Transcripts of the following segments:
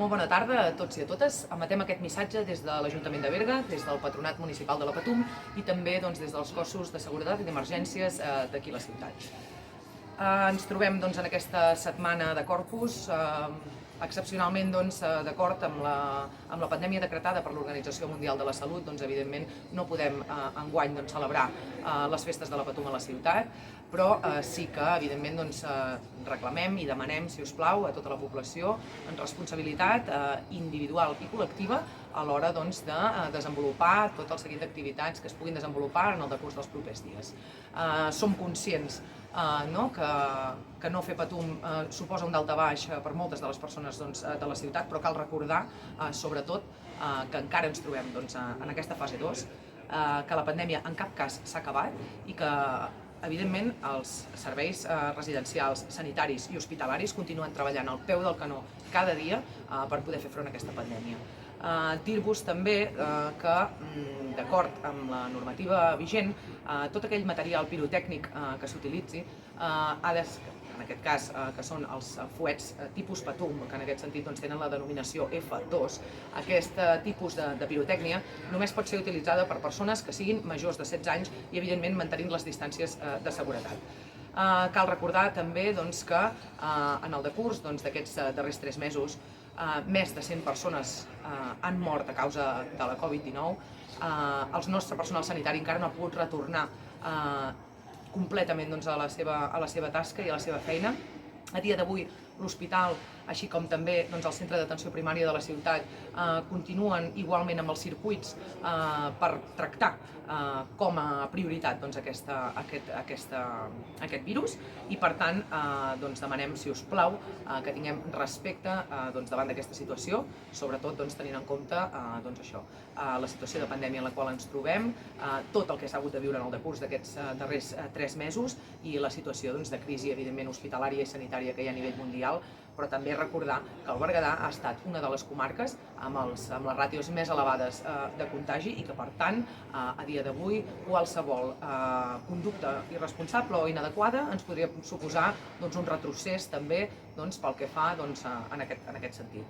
Molt bona tarda a tots i a totes. Emetem aquest missatge des de l'Ajuntament de Berga, des del Patronat Municipal de la Patum i també des dels cossos de seguretat i d'emergències d'aquí la ciutat. Ens trobem en aquesta setmana de Corpus, excepcionalment d'acord amb la pandèmia decretada per l'Organització Mundial de la Salut. Evidentment no podem enguany celebrar les festes de la Patum a la ciutat, però sí que evidentment reclamem i demanem, si us plau, a tota la població en responsabilitat individual i col·lectiva a l'hora de desenvolupar tot el seguit d'activitats que es puguin desenvolupar en el decurs dels propers dies. Som conscients que no fer Patum suposa un daltabaix per moltes de les persones de la ciutat, però cal recordar, sobretot, que encara ens trobem en aquesta fase 2, que la pandèmia en cap cas s'ha acabat i que, evidentment, els serveis residencials, sanitaris i hospitalaris continuen treballant al peu del canó cada dia per poder fer front a aquesta pandèmia. Dir-vos també que, d'acord amb la normativa vigent, tot aquell material pirotècnic que s'utilitzi en aquest cas, que són els fuets tipus Patum, que en aquest sentit tenen la denominació F2, aquest tipus de pirotècnia només pot ser utilitzada per persones que siguin majors de 16 anys i, evidentment, mantenint les distàncies de seguretat. Cal recordar també que en el decurs d'aquests darrers 3 mesos més de 100 persones han mort a causa de la Covid-19. El nostre personal sanitari encara no ha pogut retornar completament a la seva tasca i a la seva feina. A dia d'avui, l'hospital, així com també el centre d'atenció primària de la ciutat, continuen igualment amb els circuits per tractar com a prioritat aquest virus i, per tant, demanem, si us plau, que tinguem respecte davant d'aquesta situació, sobretot tenint en compte la situació de pandèmia en la qual ens trobem, tot el que s'ha hagut de viure en el decurs d'aquests darrers 3 mesos i la situació de crisi, evidentment, hospitalària i sanitària que hi ha a nivell mundial, però també recordar que el Berguedà ha estat una de les comarques amb les ràtios més elevades de contagi i que, per tant, a dia d'avui, qualsevol conducta irresponsable o inadequada ens podria suposar un retrocés també pel que fa en aquest sentit.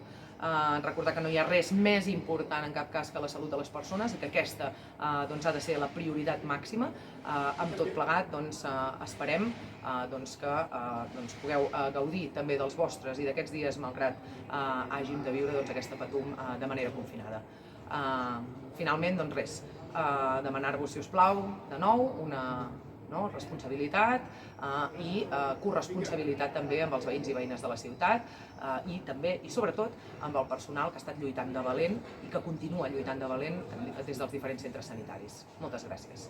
Recordar que no hi ha res més important en cap cas que la salut de les persones i que aquesta ha de ser la prioritat màxima. Amb tot plegat, esperem que pugueu gaudir també dels vostres i d'aquests dies, malgrat hàgim de viure aquesta Patum de manera confinada. Finalment, res, demanar-vos, si us plau, de nou, una responsabilitat i corresponsabilitat també amb els veïns i veïnes de la ciutat i també, i sobretot, amb el personal que ha estat lluitant de valent i que continua lluitant de valent des dels diferents centres sanitaris. Moltes gràcies.